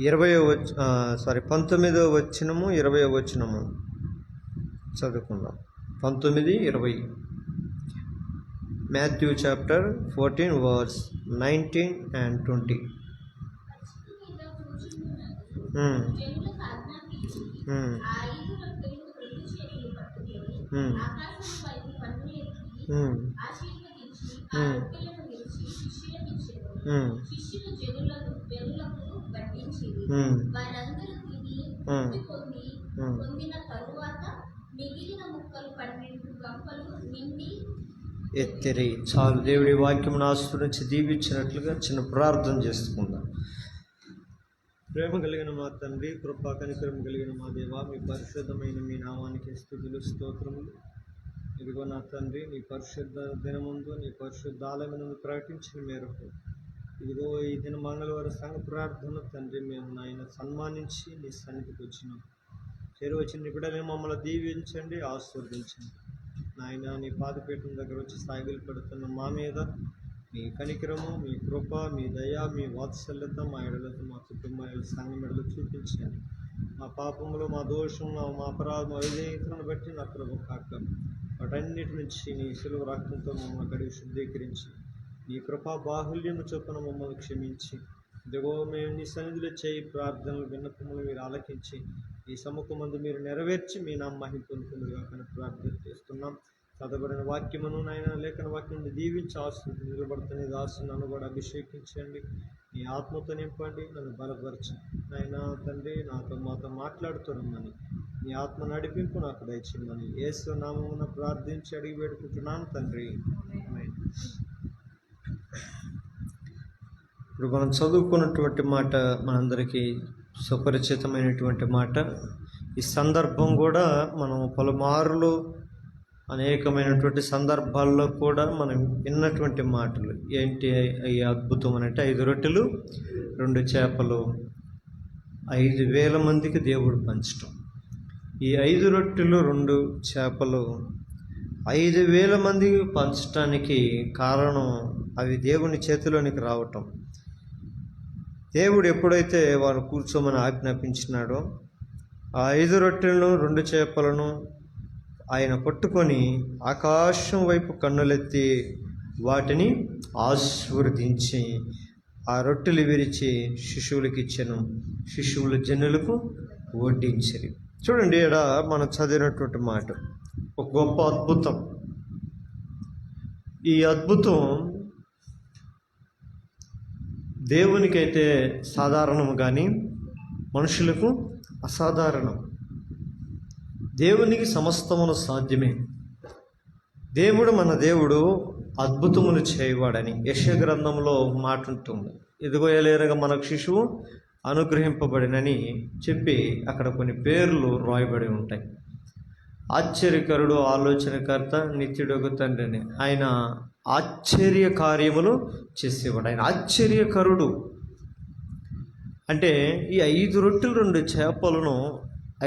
19వ వచనము 20వ వచనము చదువుకుందాం. 19, 20. Matthew chapter 14 verse 19 and 20. ఎత్తిరి. చాలు. దేవుడి వాక్యమును ఆశీర్వదించి దీవించినట్లుగా చిన్న ప్రార్థన చేసుకుందాం. ప్రేమ కలిగిన మా తండ్రి, కృపా కనికరం కలిగిన మా దేవా, మీ పరిశుద్ధమైన మీ నామానికి స్తుతులు స్తోత్రములు. ఇదిగో నా తండ్రి, నీ పరిశుద్ధ దినముందు నీ పరిశుద్ధ ఆలయమునందు ప్రకటించిన మేరకు ఇదిగో ఈ దిన మంగళవారం సంఘ ప్రార్థన తండ్రి మేము నాయన సన్మానించి నీ సన్నిధికి వచ్చినాం. చేరువచ్చిన బిడ్డలను మమ్మల్ని దీవించండి, ఆశీర్వదించండి నాయన. నీ పాదపీఠం దగ్గర వచ్చి సాగిలు పడుతున్న మా మీద మీ కనికరము, మీ కృప, మీ దయ, మీ వాత్సల్యత మా ఎడలతో, మా కుటుంబ సంఘం ఎడలు చూపించండి. మా పాపములు, మా దోషములు, మా అపరాధం, అవిధేయతలను బట్టి నా ప్రభు కాక వాటన్నిటి నుంచి నీ శిలువ రక్తంతో మమ్మల్ని కడిగి శుద్ధీకరించి నీ కృపా బాహుల్యము చొప్పున మమ్మల్ని క్షమించి ఇదిగో మేము నీ సన్నిధిలో చేయి ప్రార్థనలు విన్నపములు మీరు ఆలకించి ఈ సముఖమందు మీరు నెరవేర్చి మీ మహిమ పొందుకుందుగా కానీ ప్రార్థన చేస్తున్నాం. చదవబడిన వాక్యమును నాయన లేఖన వాక్యం దీవించి ఆశీర్వదించి నిలబడుతున్న దాసు నన్ను కూడా అభిషేకించండి, నీ ఆత్మతో నింపండి, నన్ను బలపరచండి నాయన. తండ్రి మాతో మాట్లాడుతున్నామని నీ ఆత్మ నడిపింపు నాకు దయచేయమని యేసు నామమున ప్రార్థించి అడిగి వేడుకుంటున్నాను తండ్రి. ఇప్పుడు మనం చదువుకున్నటువంటి మాట మనందరికీ సుపరిచితమైనటువంటి మాట. ఈ సందర్భం కూడా మనం పలుమార్లు అనేకమైనటువంటి సందర్భాల్లో కూడా మనం విన్నటువంటి మాటలు. ఏంటి ఈ అద్భుతం అంటే 5 రొట్టెలు 2 చేపలు 5,000 మందికి దేవుడు పంచటం. ఈ 5 రొట్టెలు 2 చేపలు 5,000 మందికి పంచటానికి కారణం అవి దేవుని చేతిలోనికి రావటం. దేవుడు ఎప్పుడైతే వారు కూర్చోమని ఆజ్ఞాపించినాడో ఆ 5 రొట్టెలను 2 చేపలను ఆయన పట్టుకొని ఆకాశం వైపు కన్నులెత్తి వాటిని ఆశీర్వదించి ఆ రొట్టెలు విరిచి శిశువులకు ఇచ్చెను. శిశువుల జనులకు వడ్డించరు. చూడండి, ఇక్కడ మనం చదివినటువంటి మాట ఒక గొప్ప అద్భుతం. ఈ అద్భుతం దేవునికైతే సాధారణం కానీ మనుషులకు అసాధారణం. దేవునికి సమస్తమును సాధ్యమే. దేవుడు మన దేవుడు అద్భుతములు చేయవాడని యెషయా గ్రంథంలో మాట ఉంటుంది. ఇదిగో ఏలేరగా మనకు శిశువు అనుగ్రహింపబడినని చెప్పి అక్కడ కొన్ని పేర్లు రాయబడి ఉంటాయి. ఆశ్చర్యకరుడు, ఆలోచనకర్త, నిత్యుడొక తండ్రి అని ఆయన ఆశ్చర్య కార్యములు చేసేవాడు. ఆయన ఆశ్చర్యకరుడు. అంటే ఈ 5 రొట్టెలు 2 చేపలను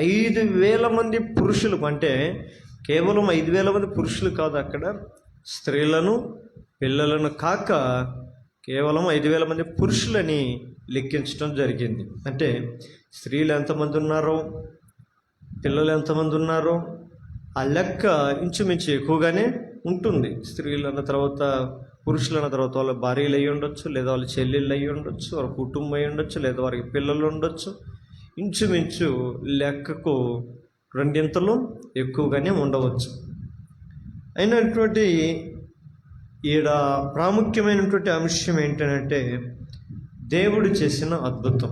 5,000 మంది పురుషులకు, అంటే కేవలం 5,000 మంది పురుషులు కాదు, అక్కడ స్త్రీలను పిల్లలను కాక కేవలం 5,000 మంది పురుషులని లెక్కించడం జరిగింది. అంటే స్త్రీలు ఎంతమంది ఉన్నారో, పిల్లలు ఎంతమంది ఉన్నారో ఆ లెక్క ఇంచుమించు ఎక్కువగానే ఉంటుంది. స్త్రీలు అన్న తర్వాత పురుషులు అన్న తర్వాత వాళ్ళ భార్యలు అయ్యి ఉండొచ్చు, లేదా వాళ్ళ చెల్లెళ్ళు అయ్యి ఉండొచ్చు, వాళ్ళ కుటుంబం అయ్యి ఉండొచ్చు, లేదా వారికి పిల్లలు ఉండొచ్చు. ఇంచుమించు లెక్కకు 2 ఎక్కువగానే ఉండవచ్చు. అయినటువంటి ఈడ ప్రాముఖ్యమైనటువంటి అంశం ఏంటంటే దేవుడు చేసిన అద్భుతం.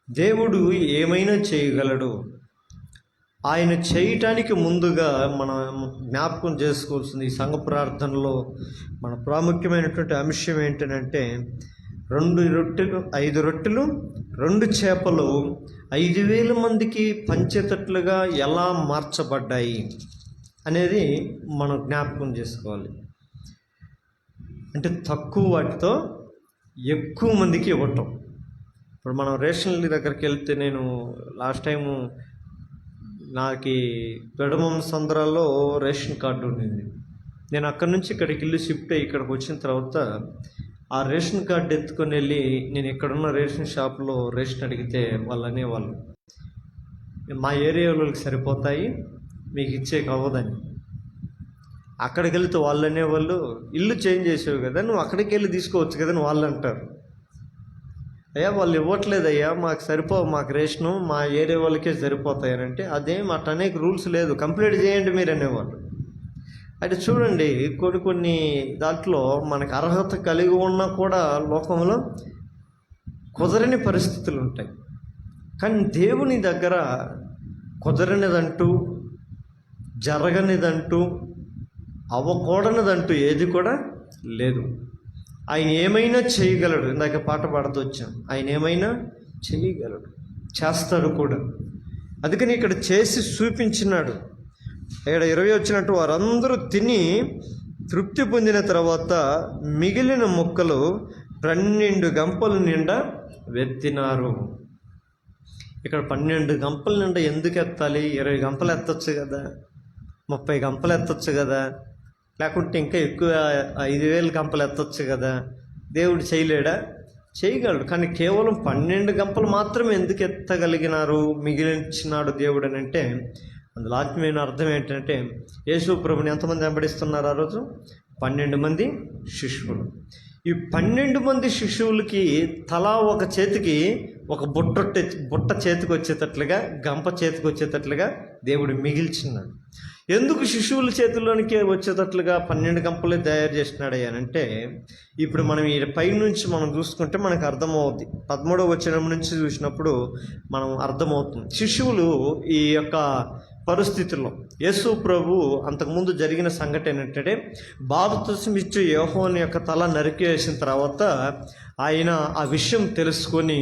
దేవుడు ఏమైనా చేయగలడు. ఆయన చేయటానికి ముందుగా మనం జ్ఞాపకం చేసుకోవాల్సింది ఈ సంఘ ప్రార్థనలో మన ప్రాముఖ్యమైనటువంటి అంశం ఏంటంటే 5 రొట్టెలు 2 చేపలు 5,000 మందికి పంచేటట్లుగా ఎలా మార్చబడ్డాయి అనేది మనం జ్ఞాపకం చేసుకోవాలి. అంటే తక్కువ వాటితో ఎక్కువ మందికి ఇవ్వటం. ఇప్పుడు మనం రేషన్ దగ్గరికి వెళ్తే, నేను లాస్ట్ టైము నాకు పెడమం సంద్రాల్లో రేషన్ కార్డు ఉండింది. నేను అక్కడి నుంచి ఇక్కడికి ఇల్లు షిఫ్ట్ అయ్యి ఇక్కడికి వచ్చిన తర్వాత ఆ రేషన్ కార్డు ఎత్తుకొని వెళ్ళి నేను ఇక్కడున్న రేషన్ షాప్లో రేషన్ అడిగితే వాళ్ళు అనేవాళ్ళు, మా ఏరియా వాళ్ళకి సరిపోతాయి, మీకు ఇచ్చే అవ్వదని. అక్కడికి వెళ్తే వాళ్ళు అనేవాళ్ళు, ఇల్లు చేంజ్ చేసావు కదా, నువ్వు అక్కడికి వెళ్ళి తీసుకోవచ్చు కదా అని వాళ్ళు అంటారు. అయ్యా వాళ్ళు ఇవ్వట్లేదయ్యా, మాకు సరిపోవు, మాకు రేషను మా ఏరియా వాళ్ళకే సరిపోతాయని అంటే, అదేం అట్లా అనేక రూల్స్ లేదు, కంప్లీట్ చేయండి మీరు అనేవాళ్ళు. అయితే చూడండి, కొన్ని దాంట్లో మనకు అర్హత కలిగి ఉన్నా కూడా లోకంలో కుదరని పరిస్థితులు ఉంటాయి. కానీ దేవుని దగ్గర కుదరనిదంటూ, జరగనిదంటూ, అవ్వకూడనిదంటూ ఏది కూడా లేదు. ఆయన ఏమైనా చేయగలడు. ఇందాక పాట పాడుతూ వచ్చాం, ఆయన ఏమైనా చేయగలడు, చేస్తాడు కూడా. అందుకని ఇక్కడ చేసి చూపించినాడు. ఇక్కడ 20 వచ్చినట్టు, వారందరూ తిని తృప్తి పొందిన తర్వాత మిగిలిన ముక్కలు 12 గంపల నిండా వెత్తినారు. ఇక్కడ 12 గంపల నిండా ఎందుకు ఎత్తాలి? 20 గంపలు ఎత్తచ్చు కదా, 30 గంపలు ఎత్తచ్చు కదా, లేకుంటే ఇంకా ఎక్కువ 5,000 గంపలు ఎత్తచ్చు కదా. దేవుడు చేయలేడా? చేయగలడు. కానీ కేవలం 12 గంపలు మాత్రమే ఎందుకు ఎత్తగలిగినారు, మిగిలించినాడు దేవుడు అని అంటే, అందులో ఆత్మీయమైన అర్థం ఏంటంటే, యేసు ప్రభుని ఎంతమంది వెంబడిస్తున్నారు ఆ రోజు? 12 మంది శిష్యులు. ఈ 12 మంది శిష్యులకి తలా ఒక చేతికి ఒక బుట్ట చేతికి వచ్చేటట్లుగా, గంప చేతికి వచ్చేటట్లుగా దేవుడు మిగిల్చినాడు. ఎందుకు శిశువుల చేతుల్లోనికి వచ్చేటట్లుగా 12 గంపలు తయారు చేసినాడు అంటే, ఇప్పుడు మనం ఈ పైనుంచి మనం చూసుకుంటే మనకు అర్థమవుద్ది. 13వ వచనం నుంచి చూసినప్పుడు మనం అర్థమవుతుంది. శిశువులు ఈ యొక్క పరిస్థితుల్లో యేసు ప్రభు అంతకుముందు జరిగిన సంఘటన ఏంటంటే, బాప్తిసం ఇచ్చే యోహాను యొక్క తల నరికేసిన తర్వాత ఆయన ఆ విషయం తెలుసుకొని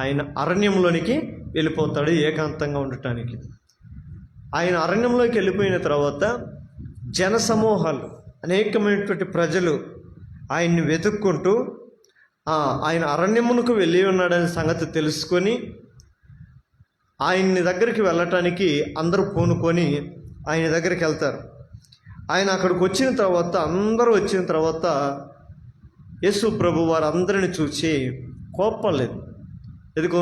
ఆయన అరణ్యంలోనికి వెళ్ళిపోతాడు ఏకాంతంగా ఉండటానికి. ఆయన అరణ్యంలోకి వెళ్ళిపోయిన తర్వాత జనసమూహాలు, అనేకమైనటువంటి ప్రజలు ఆయన్ని వెతుక్కుంటూ ఆయన అరణ్యమునకు వెళ్ళి ఉన్నాడనే సంగతి తెలుసుకొని ఆయన్ని దగ్గరికి వెళ్ళటానికి అందరూ పూనుకొని ఆయన దగ్గరికి వెళ్తారు. ఆయన అక్కడికి వచ్చిన తర్వాత, అందరూ వచ్చిన తర్వాత యేసు ప్రభు వారందరిని చూసి కోప్పలేదు. ఎందుకు?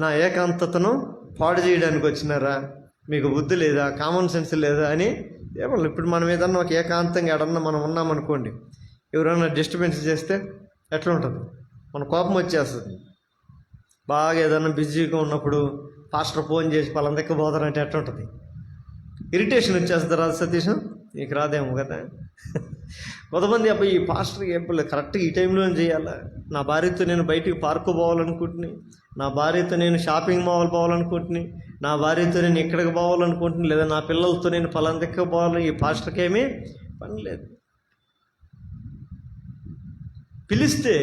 నా ఏకాంతతను పాడు చేయడానికి వచ్చినారా? మీకు బుద్ధి లేదా, కామన్ సెన్స్ లేదా అని ఏమన్నా. ఇప్పుడు మనం ఏదన్నా ఒక ఏకాంతంగా ఎడన్నా మనం ఉన్నామనుకోండి, ఎవరైనా డిస్టర్బెన్స్ చేస్తే ఎట్లా ఉంటుంది? మన కోపం వచ్చేస్తుంది. బాగా ఏదన్నా బిజీగా ఉన్నప్పుడు పాస్టర్ ఫోన్ చేసి పలాందెక్క పోతారంటే ఎట్లా ఉంటుంది? ఇరిటేషన్ వచ్చేస్తుంది. రాదు సతీష్? నీకు రాదేమో కదా. కొంతమంది అబ్బాయి ఈ పాస్టర్ ఎప్పుడు కరెక్ట్గా ఈ టైంలో చేయాలా, నా భార్యతో నేను బయటికి పార్కు పోవాలనుకుంటున్నాను, నా భార్యతో నేను షాపింగ్ మాల్ పోవాలనుకుంటున్నాను, నా భార్యతో నేను ఎక్కడికి పోవాలనుకుంటున్నాను, లేదా నా పిల్లలతో నేను పలాందెక్క పోవాలి. ఈ పాస్టర్కి ఏమీ పని లేదు. పిలిస్తే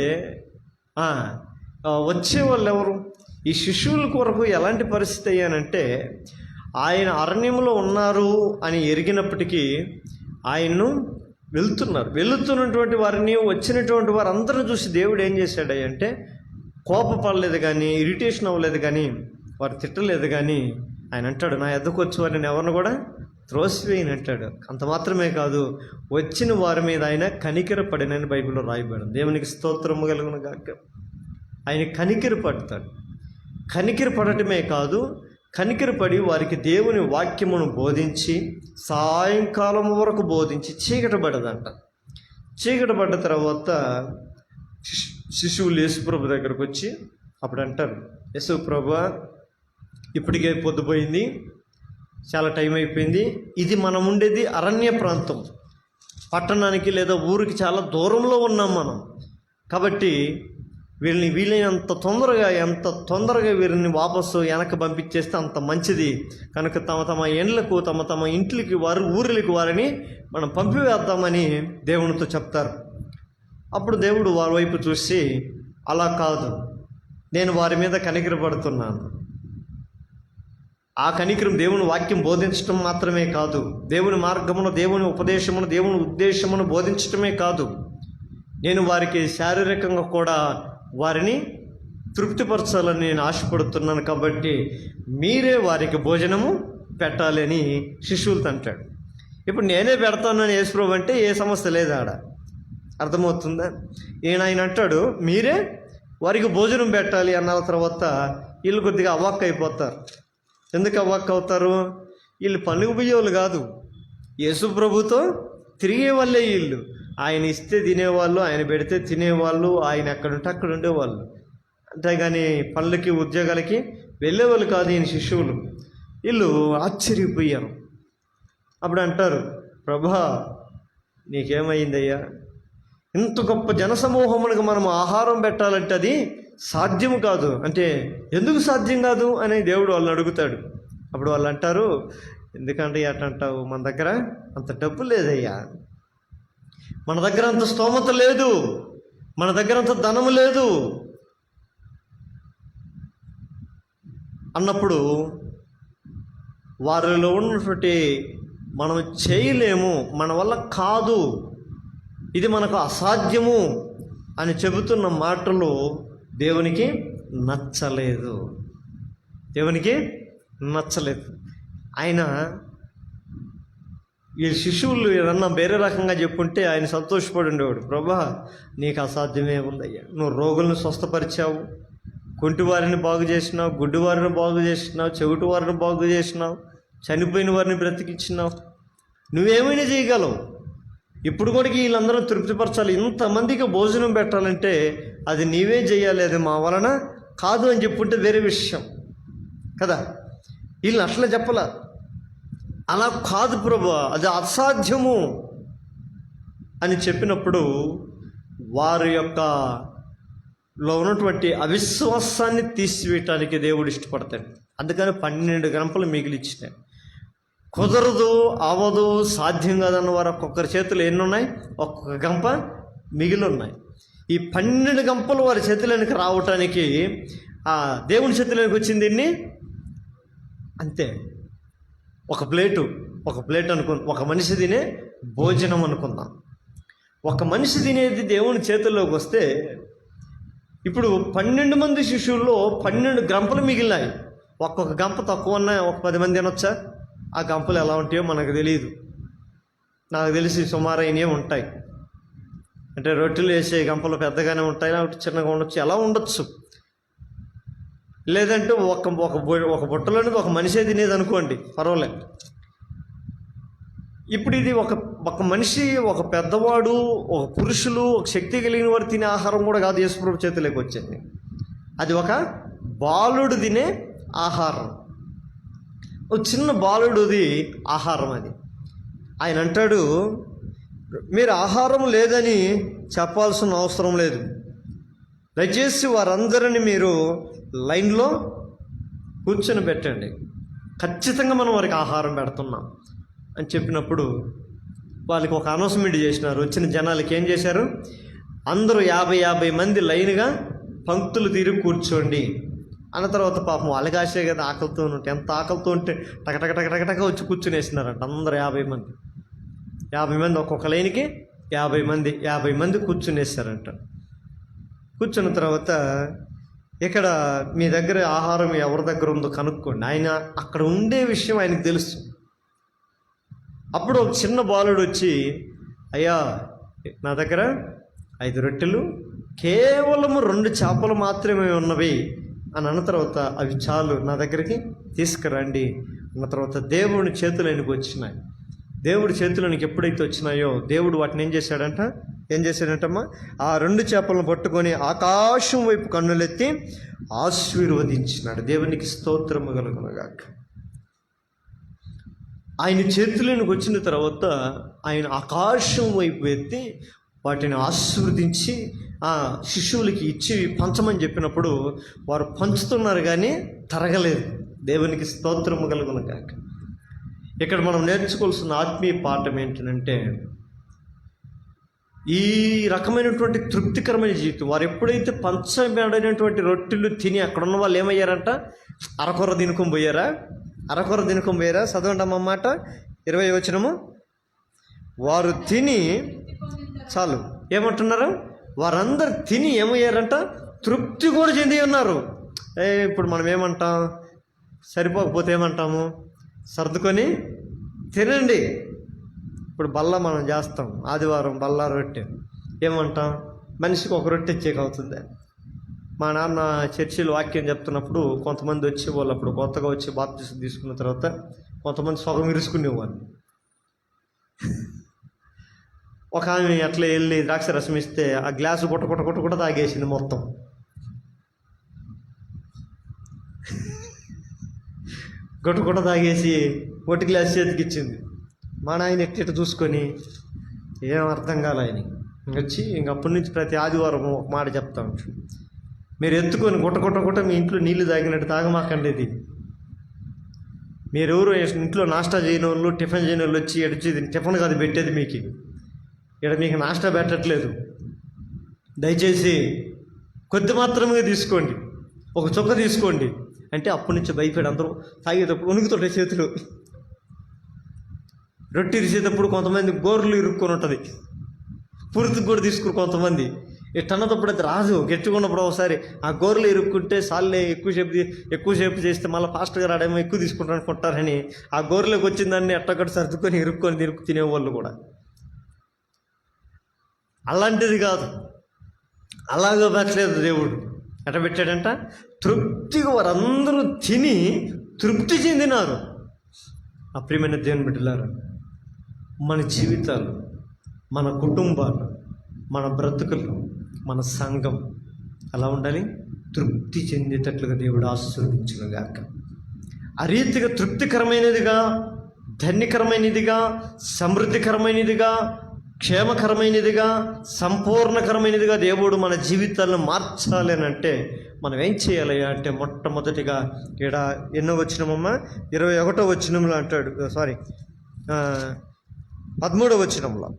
వచ్చేవాళ్ళు ఎవరు? ఈ శిష్యుల కొరకు ఎలాంటి పరిస్థితి అయ్యానంటే, ఆయన అరణ్యంలో ఉన్నారు అని ఎరిగినప్పటికీ ఆయన్ను వెళుతున్నటువంటి వారిని, వచ్చినటువంటి వారందరూ చూసి దేవుడు ఏం చేశాడంటే, కోపపడలేదు కానీ, ఇరిటేషన్ అవ్వలేదు కానీ, వారు తిట్టలేదు కానీ, ఆయన అంటాడు, నా ఎద్దకు వచ్చి వారిని ఎవరిని కూడా త్రోసివేయని అంటాడు. అంత మాత్రమే కాదు, వచ్చిన వారి మీద ఆయన కనికర పడినని బైబిల్లో రాయబడింది. దేవునికి స్తోత్రము కలుగును గాక. ఆయన కనికర పడతాడు. కనికర పడటమే కాదు, కనికరపడి వారికి దేవుని వాక్యమును బోధించి సాయంకాలం వరకు బోధించి చీకటి పడ్డదంట. చీకటి పడ్డ తర్వాత శిశువులు యేసుప్రభు దగ్గరకు వచ్చి అప్పుడు అంటారు, యేసుప్రభు ఇప్పటికే పొద్దుపోయింది, చాలా టైం అయిపోయింది, ఇది మనం ఉండేది అరణ్య ప్రాంతం, పట్టణానికి లేదా ఊరికి చాలా దూరంలో ఉన్నాం మనం, కాబట్టి వీళ్ళని వీలైనంత తొందరగా, ఎంత తొందరగా వీరిని వాపసు వెనక్కి పంపించేస్తే అంత మంచిది కనుక తమ తమ ఇండ్లకు, తమ తమ ఇంట్లకి వారు, ఊర్లకి వారిని మనం పంపివేద్దామని దేవునితో చెప్తారు. అప్పుడు దేవుడు వారి వైపు చూసి, అలా కాదు, నేను వారి మీద కనికరపడుతున్నాను. ఆ కనికరం దేవుని వాక్యం బోధించడం మాత్రమే కాదు, దేవుని మార్గమును, దేవుని ఉపదేశమును, దేవుని ఉద్దేశమును బోధించడమే కాదు, నేను వారికి శారీరకంగా కూడా వారిని తృప్తిపరచాలని నేను ఆశపడుతున్నాను, కాబట్టి మీరే వారికి భోజనము పెట్టాలి అని శిష్యులతో అంటాడు. ఇప్పుడు నేనే పెడతానని యేసుప్రభు అంటే ఏ సమస్య లేదు ఆడ. అర్థమవుతుందా? ఆయన అంటాడు మీరే వారికి భోజనం పెట్టాలి అన్న తర్వాత వీళ్ళు కొద్దిగా అవాక్ అయిపోతారు. ఎందుకు అవాక్ అవుతారు? వీళ్ళు పండుగ పోయేవాళ్ళు కాదు, యేసు ప్రభుతో తిరిగే వాళ్ళే వీళ్ళు. ఆయన ఇస్తే తినేవాళ్ళు, ఆయన పెడితే తినేవాళ్ళు, ఆయన ఎక్కడుంటే అక్కడ ఉండేవాళ్ళు. అంతేగాని పనులకి ఉద్యోగాలకి వెళ్ళేవాళ్ళు కాదు ఈయన శిష్యువులు. వీళ్ళు ఆశ్చర్యపోయారు. అప్పుడు అంటారు, ప్రభా నీకేమైందయ్యా? ఇంత గొప్ప జనసమూహమునికి మనం ఆహారం పెట్టాలంటే అది సాధ్యం కాదు. అంటే ఎందుకు సాధ్యం కాదు అని దేవుడు వాళ్ళని అడుగుతాడు. అప్పుడు వాళ్ళు అంటారు, ఎందుకంటే అటంటావు, మన దగ్గర అంత డబ్బు లేదయ్యా, మన దగ్గర అంత స్తోమత లేదు, మన దగ్గర అంత ధనము లేదు అన్నప్పుడు వారిలో ఉన్నటువంటి మనం చేయలేము, మన వల్ల కాదు, ఇది మనకు అసాధ్యము అని చెబుతున్న మాటలు దేవునికి నచ్చలేదు. దేవునికి నచ్చలేదు. ఆయన ఈ శిశువులు ఏదన్నా వేరే రకంగా చెప్పుంటే ఆయన సంతోషపడి ఉండేవాడు. ప్రభా నీకు అసాధ్యమే ఉందయ్యా, నువ్వు రోగులను స్వస్థపరిచావు, కుంటి వారిని బాగు చేసినావు, గుడ్డి వారిని బాగు చేసినావు, చెవిటి వారిని బాగు చేసినావు, చనిపోయిన వారిని బ్రతికించినావు, నువ్వేమైనా చేయగలవు. ఇప్పుడు కూడా వీళ్ళందరూ తృప్తిపరచాలి, ఇంతమందికి భోజనం పెట్టాలంటే అది నీవే చేయాలి, అది మా వలన కాదు అని చెప్పుంటే వేరే విషయం కదా. వీళ్ళు అట్లా చెప్పాల, అలా కాదు ప్రభువా, అది అసాధ్యము అని చెప్పినప్పుడు వారి యొక్క లో ఉన్నటువంటి అవిశ్వాసాన్ని తీసివేయటానికి దేవుడు ఇష్టపడతాడు. అందుకని 12 గంపలు మిగిలిచ్చినాయి. కుదరదు, అవదు, సాధ్యం కాదన్న వారు ఒక్కొక్కరి చేతులు ఎన్ని ఉన్నాయి? ఒక్కొక్క గంప మిగిలి ఉన్నాయి. ఈ 12 గంపలు వారి చేతులకి రావటానికి ఆ దేవుని చేతులకి వచ్చింది ఎన్ని? అంతే, ఒక ప్లేట్ అనుకుందాం. ఒక మనిషి తినే భోజనం అనుకుందాం. ఒక మనిషి తినేది దేవుని చేతుల్లోకి వస్తే ఇప్పుడు 12 మంది శిష్యుల్లో 12 గంపలు మిగిలినాయి. ఒక్కొక్క గంప తక్కువ ఉన్నాయి, ఒక 10 మంది తినొచ్చా? ఆ గంపలు ఎలా ఉంటాయో మనకు తెలియదు. నాకు తెలిసి సుమారైనవి ఉంటాయి. అంటే రొట్టెలు వేసే గంపలు పెద్దగానే ఉంటాయి, లేకపోతే చిన్నగా ఉండొచ్చు, ఎలా ఉండొచ్చు. లేదంటే ఒక బుట్టలోనిది ఒక మనిషే తినేది అనుకోండి, పర్వాలేదు. ఇప్పుడు ఇది ఒక మనిషి, ఒక పెద్దవాడు, ఒక పురుషులు, ఒక శక్తి కలిగిన వాడు తినే ఆహారం కూడా కాదు యేసుప్రభు చేతిలోకి వచ్చింది. అది ఒక బాలుడు తినే ఆహారం, ఒక చిన్న బాలుడుది ఆహారం అది. ఆయన అంటాడు, మీరు ఆహారం లేదని చెప్పాల్సిన అవసరం లేదు, దయచేసి వారందరిని మీరు లైన్లో కూర్చొని పెట్టండి, ఖచ్చితంగా మనం వారికి ఆహారం పెడుతున్నాం అని చెప్పినప్పుడు వాళ్ళకి ఒక అనౌన్స్మెంట్ చేసినారు. వచ్చిన జనాలకి ఏం చేశారు? అందరూ 50 మంది లైన్గా పంక్తులు తీరి కూర్చోండి అన్న తర్వాత పాపం వాళ్ళకి ఆశే కదా, ఆకలితో ఉంటే, ఎంత ఆకలితో ఉంటే టకటక వచ్చి కూర్చునేసినారంట. అందరూ 50 మంది ఒక్కొక్క లైన్కి 50 మంది కూర్చునేసారంట. కూర్చున్న తర్వాత ఇక్కడ మీ దగ్గర ఆహారం ఎవరి దగ్గర ఉందో కనుక్కోండి. ఆయన అక్కడ ఉండే విషయం ఆయనకు తెలుసు. అప్పుడు ఒక చిన్న బాలుడు వచ్చి, అయ్యా నా దగ్గర 5 రొట్టెలు కేవలం 2 చేపలు మాత్రమే ఉన్నవి అని అన్న తర్వాత, అవి చాలు నా దగ్గరికి తీసుకురండి అన్న తర్వాత దేవుని చేతులనికి వచ్చినాయి. దేవుడి చేతులనికి ఎప్పుడైతే వచ్చినాయో దేవుడు వాటిని ఏం చేశాడంటమ్మా, ఆ 2 చేపలను పట్టుకొని ఆకాశం వైపు కన్నులెత్తి ఆశీర్వదించినాడు. దేవునికి స్తోత్రము కలుగునుగాక. ఆయన చేతులకు వచ్చిన తర్వాత ఆయన ఆకాశం వైపు ఎత్తి వాటిని ఆశీర్వదించి ఆ శిష్యులకి ఇచ్చి పంచమని చెప్పినప్పుడు వారు పంచుతున్నారు కానీ తరగలేదు. దేవునికి స్తోత్రము కలుగునుగాక. ఇక్కడ మనం నేర్చుకోవాల్సిన ఆత్మీయ పాఠం ఏంటంటే, ఈ రకమైనటువంటి తృప్తికరమైన జీవితం, వారు ఎప్పుడైతే పంచబడినటువంటి రొట్టెలు తిని అక్కడ ఉన్న వాళ్ళు ఏమయ్యారంట? అరకొర తినుకొని పోయారా? చదవండి అమ్మ మాట 20వ వచనము. వారు తిని చాలు ఏమంటున్నారు? వారందరు తిని ఏమయ్యారంట? తృప్తి కూడా చెంది ఉన్నారు. ఇప్పుడు మనం ఏమంటాం? సరిపోకపోతే ఏమంటాము? సర్దుకొని తినండి. ఇప్పుడు బల్ల మనం చేస్తాం, ఆదివారం బల్ల రొట్టె. ఏమంటాం? మనిషికి ఒక రొట్టె ఇచ్చేకవుతుంది. మా నాన్న చర్చిలో వాక్యం చెప్తున్నప్పుడు కొంతమంది వచ్చేవాళ్ళు, అప్పుడు కొత్తగా వచ్చి బాప్తిసం తీసుకున్న తర్వాత కొంతమంది సగం ఇరుచుకునేవాళ్ళు. ఒక ఆమె అట్లా వెళ్ళి ద్రాక్ష రసం ఇస్తే ఆ గ్లాసు గుట్ట తాగేసింది మొత్తం. గుట్ట తాగేసి ఒట్టి గ్లాస్ చేతికి ఇచ్చింది. మా నాయన ఎట్ట చూసుకొని ఏం అర్థం కాలే ఆయన వచ్చి ఇంకప్పటి నుంచి ప్రతి ఆదివారం ఒక మాట చెప్తా ఉంటాడు, మీరు ఎత్తుకొని గుట్ట మీ ఇంట్లో నీళ్లు తాగినట్టు తాగమాకండి. ఇది మీరెవరు ఇంట్లో నాష్టా చేయని వాళ్ళు, టిఫిన్ చేయని వాళ్ళు వచ్చి ఎడిచి టిఫిన్ కాదు పెట్టేది మీకు, ఇక్కడ మీకు నాష్టా పెట్టట్లేదు. దయచేసి కొద్ది మాత్రమే తీసుకోండి, ఒక చుక్క తీసుకోండి అంటే అప్పటి నుంచి భయపడి అందరూ తాగేటప్పుడు ఉనుకుతుంటే చేతులు. రొట్టె ఇరిసేటప్పుడు కొంతమంది గోర్లు ఇరుక్కొని ఉంటుంది, పూర్తికి కూడా తీసుకుని కొంతమంది ఇట్టన్నప్పుడు అయితే రాదు. గట్టిగా ఉన్నప్పుడు ఒకసారి ఆ గోర్లు ఇరుక్కుంటే సార్లే ఎక్కువసేపు చేస్తే మళ్ళీ ఫాస్ట్గా రాడేమో ఎక్కువ తీసుకుంటాను అనుకుంటారని ఆ గోర్లోకి వచ్చిన దాన్ని ఎట్టొక్కటి సర్దుకొని ఇరుక్కొని తినేవాళ్ళు కూడా. అలాంటిది కాదు, అలాగే పెట్టలేదు దేవుడు. ఎట్ట పెట్టాడంట? తృప్తిగా వారందరూ తిని తృప్తి చెందినారు. ఆ ప్రియమైన దేవుని బిడ్డలారా, మన జీవితాలు, మన కుటుంబాలు, మన బ్రతుకులు, మన సంఘం అలా ఉండాలి, తృప్తి చెందేటట్లుగా దేవుడు ఆశీర్వదించునుగాక. ఆ రీతిగా తృప్తికరమైనదిగా, ధన్యకరమైనదిగా, సమృద్ధికరమైనదిగా, క్షేమకరమైనదిగా, సంపూర్ణకరమైనదిగా దేవుడు మన జీవితాలను మార్చాలి అని అంటే మనం ఏం చేయాలి అంటే మొట్టమొదటిగా ఇక్కడ ఎన్నో వచ్చినమమ్మ 21వ వచనంలో అంటాడు, 13వ వచనంలో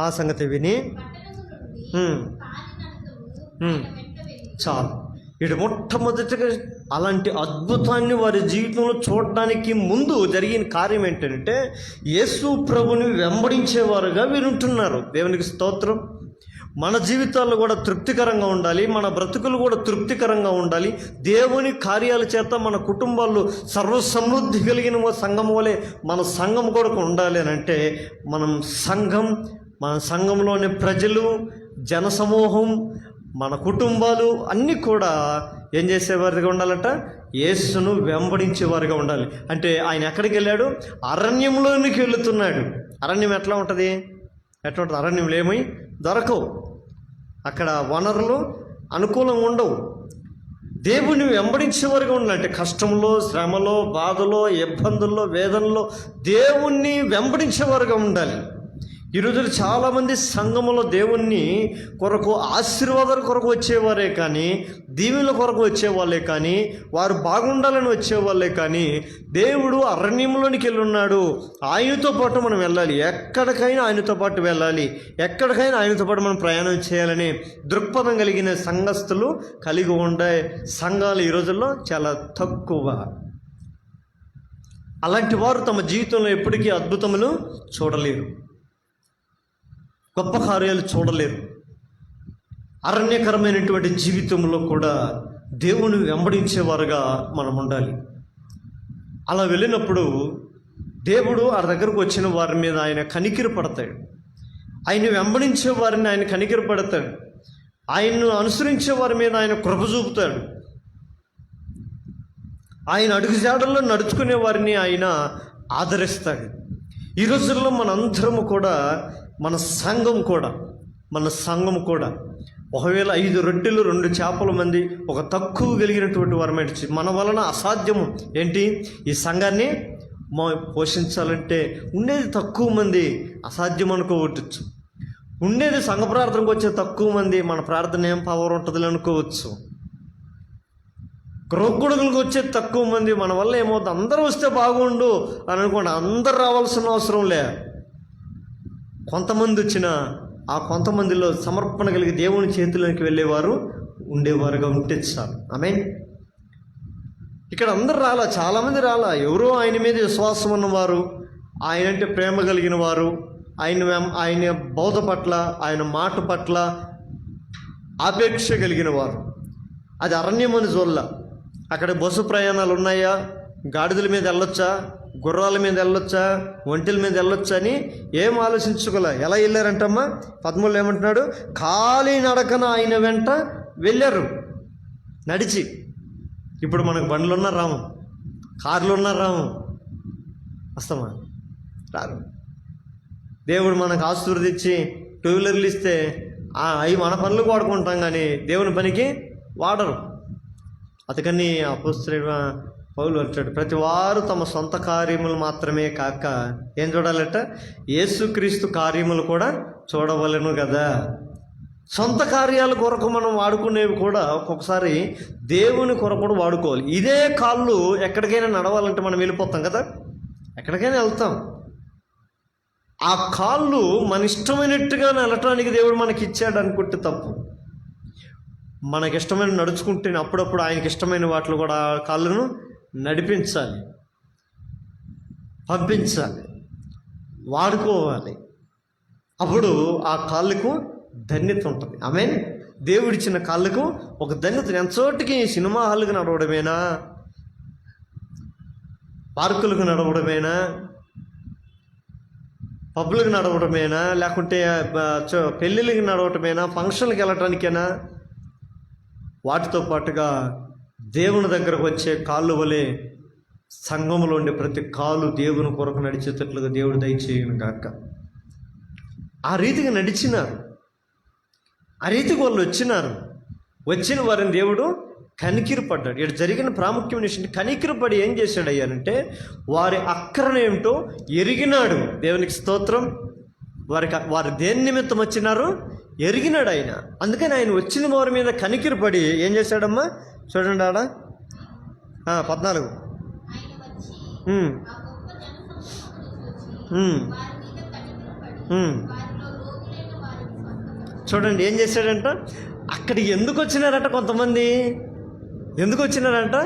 ఆ సంగతి విని చాలు. ఇటు మొట్టమొదటిగా అలాంటి అద్భుతాన్ని వారి జీవితంలో చూడడానికి ముందు జరిగిన కార్యం ఏంటంటే యేసు ప్రభుని వెంబడించేవారుగా వీరుంటున్నారు. దేవునికి స్తోత్రం. మన జీవితాల్లో కూడా తృప్తికరంగా ఉండాలి, మన బ్రతుకులు కూడా తృప్తికరంగా ఉండాలి. దేవుని కార్యాల చేత మన కుటుంబాల్లో సర్వసమృద్ధి కలిగిన సంఘం వలె మన సంఘం కూడా ఉండాలి అని అంటే మన సంఘంలోని ప్రజలు, జనసమూహం, మన కుటుంబాలు అన్నీ కూడా ఏం చేసేవారిగా ఉండాలంట? యేసును వెంబడించేవారుగా ఉండాలి. అంటే ఆయన ఎక్కడికి వెళ్ళాడు? అరణ్యంలోనికి వెళుతున్నాడు. అరణ్యం ఎట్లా ఉంటుంది? అరణ్యంలో ఏమై దొరకవు, అక్కడ వనరులు అనుకూలంగా ఉండవు. దేవుని వెంబడించేవారుగా ఉండాలంటే కష్టంలో, శ్రమలో, బాధలో, ఇబ్బందుల్లో, వేదనలో దేవుణ్ణి వెంబడించేవారుగా ఉండాలి. ఈరోజు చాలామంది సంఘములో దేవుణ్ణి కొరకు ఆశీర్వాదాల కొరకు వచ్చేవారే కానీ, దీవెనల కొరకు వచ్చేవాళ్ళే కానీ, వారు బాగుండాలని వచ్చేవాళ్ళే కానీ, దేవుడు అరణ్యంలోనికి వెళ్ళున్నాడు. ఆయనతో పాటు మనం వెళ్ళాలి, ఎక్కడికైనా ఆయనతో పాటు వెళ్ళాలి, ఎక్కడికైనా ఆయనతో పాటు మనం ప్రయాణం చేయాలని దృక్పథం కలిగిన సంఘస్థులు కలిగి ఉండే సంఘాలు ఈ రోజుల్లో చాలా తక్కువ. అలాంటి వారు తమ జీవితంలో ఎప్పటికీ అద్భుతములు చూడలేరు, గొప్ప కార్యాలు చూడలేరు. అరణ్యకరమైనటువంటి జీవితంలో కూడా దేవుని వెంబడించేవారుగా మనం ఉండాలి. అలా వెళ్ళినప్పుడు దేవుడు ఆ దగ్గరకు వచ్చిన వారి మీద ఆయన కనికిర పడతాడు. ఆయన వెంబడించే వారిని ఆయన కనికిర పడతాడు. ఆయన్ను అనుసరించే వారి మీద ఆయన కృప చూపుతాడు. ఆయన అడుగుజాడల్లో నడుచుకునే వారిని ఆయన ఆదరిస్తాడు. ఈ రోజుల్లో మనందరము కూడా, మన సంఘం కూడా ఒకవేళ 5 రొట్టెలు 2 చేపల మంది ఒక తక్కువ కలిగినటువంటి వారమేంటి, మన వలన అసాధ్యము ఏంటి? ఈ సంఘాన్ని పోషించాలంటే ఉండేది తక్కువ మంది, అసాధ్యం అనుకోవచ్చు. ఉండేది సంఘ ప్రార్థనకు వచ్చే తక్కువ మంది, మన ప్రార్థన ఏం పవర్ ఉంటుంది అనుకోవచ్చు. గృహగుడుగులకు వచ్చే తక్కువ మంది, మన వల్ల ఏమవుతుంది? అందరూ వస్తే బాగుండు అని అనుకోండి. అందరు రావాల్సిన అవసరం లే, కొంతమంది వచ్చిన ఆ కొంతమందిలో సమర్పణ కలిగి దేవుని చేతుల్లోకి వెళ్ళేవారు ఉండేవారుగా ఉంటే చాలు. ఆమేన్. ఇక్కడ అందరు రాలా, చాలామంది రాలా. ఎవరో ఆయన మీద విశ్వాసం ఉన్నవారు, ఆయన అంటే ప్రేమ కలిగిన వారు, ఆయన బోధ పట్ల, ఆయన మాట పట్ల ఆపేక్ష కలిగిన వారు. అది అరణ్యం అని చూడాల, అక్కడ బస్సు ప్రయాణాలు ఉన్నాయా, గాడిదల మీద వెళ్ళొచ్చా, గుర్రాల మీద వెళ్ళొచ్చా, ఒంటెల మీద వెళ్ళొచ్చా అని ఏం ఆలోచించుకోలే. ఎలా వెళ్ళారంటమ్మా? 13 ఏమంటున్నాడు? ఖాళీ నడకన ఆయన వెంట వెళ్ళారు నడిచి. ఇప్పుడు మనకు బండ్లు ఉన్నా రాము, కార్లు ఉన్నా రాము, వస్తామా? రారు. దేవుడు మనకు ఆశీర్వదించి 2 వీలర్లు ఇస్తే అవి మన పనులకు వాడుకుంటాం, కానీ దేవుని పనికి వాడరు. అందుకని అపోస్తలుడైన పౌలు అంటాడు, ప్రతి వారు తమ సొంత కార్యములు మాత్రమే కాక ఏం చూడాలట? యేసుక్రీస్తు కార్యములు కూడా చూడవలెను కదా. సొంత కార్యాల కొరకు మనం వాడుకునేవి కూడా ఒక్కొక్కసారి దేవుని కొరకు కూడా వాడుకోవాలి. ఇదే కాళ్ళు ఎక్కడికైనా నడవాలంటే మనం వెళ్ళిపోతాం కదా, ఎక్కడికైనా వెళ్తాం. ఆ కాళ్ళు మన ఇష్టమైనట్టుగా వెళ్ళటానికి దేవుడు మనకి ఇచ్చాడు అనుకుంటే తప్పు. మనకి ఇష్టమైన నడుచుకుంటే అప్పుడప్పుడు ఆయనకి ఇష్టమైన వాటిలో కూడా కాళ్ళను నడిపించాలి, పంపించాలి, వాడుకోవాలి. అప్పుడు ఆ కాళ్ళకు ధన్యత ఉంటుంది. ఆమేన్. దేవుడిచ్చిన కాళ్ళకు ఒక ధన్యత. ఎంతచోటికి సినిమా హాల్కి నడవడమేనా, పార్కులకు నడవడమేనా, పబ్లకు నడవడమేనా, లేకుంటే పెళ్ళిళ్ళకి నడవటమేనా, ఫంక్షన్కి వెళ్ళటానికేనా? వాటితో పాటుగా దేవుని దగ్గరకు వచ్చే కాళ్ళు వలె సంఘములో ఉండే ప్రతి కాలు దేవుని కొరకు నడిచేటట్లుగా దేవుడు దయచేయను గాక. ఆ రీతిగా నడిచినారు, ఆ రీతికి వాళ్ళు వచ్చిన వారిని దేవుడు కనికిరపడ్డాడు. ఇక్కడ జరిగిన ప్రాముఖ్యమైన విషయం, కనికిరపడి ఏం చేశాడు అయ్యానంటే వారి అక్కరనేమిటో ఎరిగినాడు. దేవునికి స్తోత్రం. వారి దేని నిమిత్తం వచ్చినారు ఎరిగినాడు ఆయన. అందుకని ఆయన వచ్చిన వారి మీద కనికిరపడి ఏం చేశాడమ్మా? చూడండి ఆడ 14. చూడండి ఏం చేశాడంట. అక్కడికి ఎందుకు వచ్చినారంట? కొంతమంది ఎందుకు వచ్చినారంట?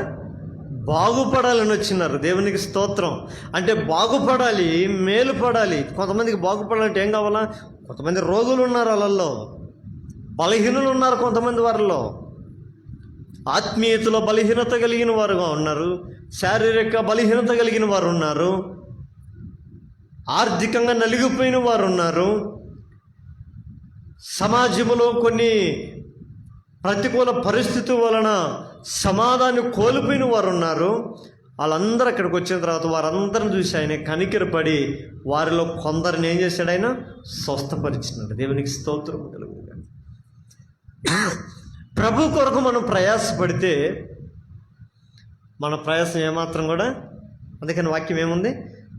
బాగుపడాలని వచ్చినారు. దేవునికి స్తోత్రం. అంటే బాగుపడాలి, మేలు పడాలి. కొంతమందికి బాగుపడాలంటే ఏం కావాలా? కొంతమంది రోగులు ఉన్నారు, వాళ్ళల్లో బలహీనులు ఉన్నారు, కొంతమంది వారిలో ఆత్మీయతలో బలహీనత కలిగిన వారుగా ఉన్నారు, శారీరక బలహీనత కలిగిన వారు ఉన్నారు, ఆర్థికంగా నలిగిపోయిన వారు ఉన్నారు, సమాజంలో కొన్ని ప్రతికూల పరిస్థితి వలన సమాధానం కోల్పోయిన వారు ఉన్నారు. వాళ్ళందరూ అక్కడికి వచ్చిన తర్వాత వారందరిని చూసి ఆయన కనికిరపడి వారిలో కొందరిని ఏం చేశాడు? ఆయన స్వస్థపరిచినాడు. దేవునికి స్తోత్రం కలుగుగా. ప్రభు కొరకు మనం ప్రయాసపడితే మన ప్రయాసం ఏమాత్రం కూడా, అందుకని వాక్యం ఏముంది?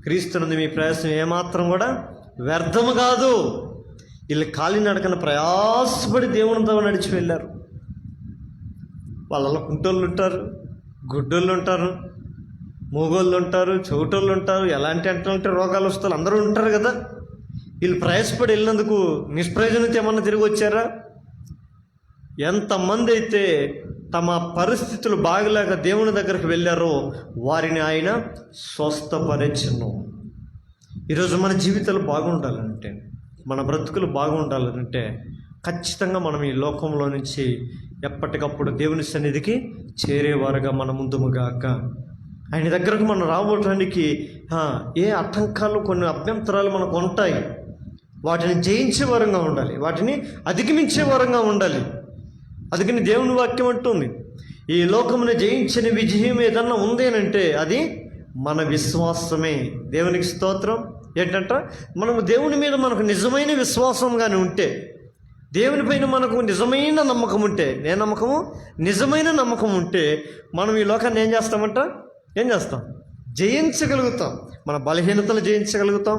క్రీస్తునందు మీ ప్రయాసం ఏమాత్రం కూడా వ్యర్థము కాదు. వీళ్ళు కాలినడకన ప్రయాసపడి దేవునితో నడిచి వెళ్ళారు. వాళ్ళలో కుంటోళ్ళు ఉంటారు, గుడ్డోళ్ళు ఉంటారు, మూగోళ్ళు ఉంటారు, చెవిటోళ్ళు ఉంటారు, ఎలాంటి అంటే రోగాలు వస్తారు, అందరూ ఉంటారు కదా. వీళ్ళు ప్రయాసపడి వెళ్ళినందుకు నిష్ప్రయోజనంతో ఏమన్నా తిరిగి వచ్చారా? ఎంతమంది అయితే తమ పరిస్థితులు బాగలేక దేవుని దగ్గరికి వెళ్ళారో వారిని ఆయన స్వస్థపరచును. ఈరోజు మన జీవితాలు బాగుండాలంటే, మన బ్రతుకులు బాగుండాలంటే ఖచ్చితంగా మనం ఈ లోకంలో నుంచి ఎప్పటికప్పుడు దేవుని సన్నిధికి చేరేవారుగా మన ముందుగాక. ఆయన దగ్గరకు మనం రావడానికి ఏ ఆటంకాలు, కొన్ని అభ్యంతరాలు మనకు ఉంటాయి. వాటిని జయించే వరంగా ఉండాలి, వాటిని అధిగమించే వరంగా ఉండాలి. అందుకని దేవుని వాక్యం అంటుంది, ఈ లోకమును జయించిన విజయం ఏదన్నా ఉందేనంటే అది మన విశ్వాసమే. దేవునికి స్తోత్రం. ఏంటంట? మనము దేవుని మీద మనకు నిజమైన విశ్వాసం కానీ ఉంటే, దేవుని పైన మనకు నిజమైన నమ్మకం ఉంటే, నిజమైన నమ్మకం ఉంటే మనం ఈ లోకాన్ని ఏం చేస్తాం? జయించగలుగుతాం. మన బలహీనతలు జయించగలుగుతాం,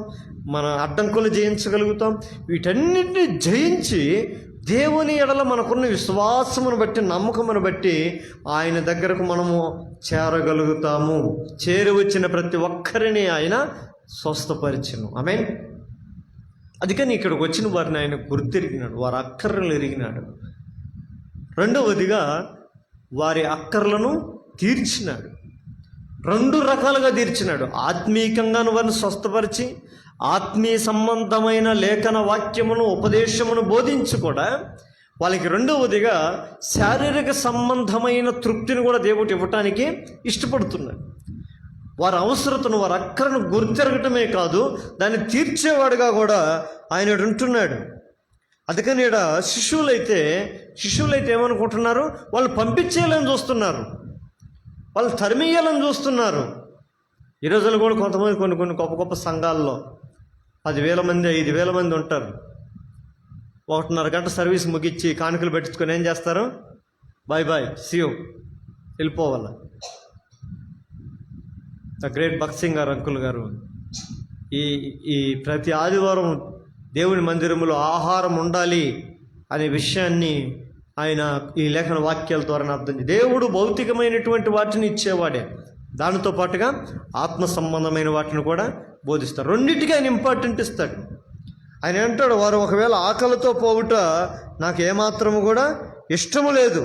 మన అడ్డంకులు జయించగలుగుతాం. వీటన్నిటిని జయించి దేవుని ఎడల మనకున్న విశ్వాసమును బట్టి, నమ్మకమును బట్టి ఆయన దగ్గరకు మనము చేరగలుగుతాము. చేరి వచ్చిన ప్రతి ఒక్కరిని ఆయన స్వస్థపరిచెను. ఆమేన్. అందుకని ఇక్కడికి వచ్చిన వారిని ఆయన గుర్తెరిగినాడు, వారి అక్కర్లను ఎరిగినాడు. రెండవదిగా వారి అక్కర్లను తీర్చినాడు. 2 రకాలుగా తీర్చినాడు. ఆత్మీయంగాను వారిని స్వస్థపరిచి, ఆత్మీయ సంబంధమైన లేఖన వాక్యమును ఉపదేశమును బోధించి కూడా వాళ్ళకి రెండవదిగా శారీరక సంబంధమైన తృప్తిని కూడా దేవుడు ఇవ్వటానికి ఇష్టపడుతున్నాడు. వారి అవసరతను, వారి అక్కరను గుర్తెరగటమే కాదు, దాన్ని తీర్చేవాడుగా కూడా ఆయన ఉంటున్నాడు. అందుకని ఇక్కడ శిశువులైతే ఏమనుకుంటున్నారు, వాళ్ళు పంపించేయాలని చూస్తున్నారు, వాళ్ళు తరిమేయాలని చూస్తున్నారు. ఈ రోజుల్లో కూడా కొంతమంది కొన్ని గొప్ప గొప్ప సంఘాల్లో 10,000 మంది 5,000 మంది ఉంటారు. 1.5 గంట సర్వీస్ ముగించి కానుకలు పెట్టించుకొని ఏం చేస్తారు, బాయ్ సీ యూ, వెళ్ళిపోవాల. ద గ్రేట్ భగత్ సింగ్ గారు అంకుల్ గారు ఈ ప్రతి ఆదివారం దేవుని మందిరంలో ఆహారం ఉండాలి అనే విషయాన్ని ఆయన ఈ లేఖన వాక్యాల ద్వారా అర్థం. దేవుడు భౌతికమైనటువంటి వాటిని ఇచ్చేవాడే, దానితో పాటుగా ఆత్మ సంబంధమైన వాటిని కూడా బోధిస్తాడు. రెండింటికి ఆయన ఇంపార్టెంట్ ఇస్తాడు. ఆయన అంటాడు, వారు ఒకవేళ ఆకలితో పోవుట నాకు ఏమాత్రము కూడా ఇష్టము లేదు,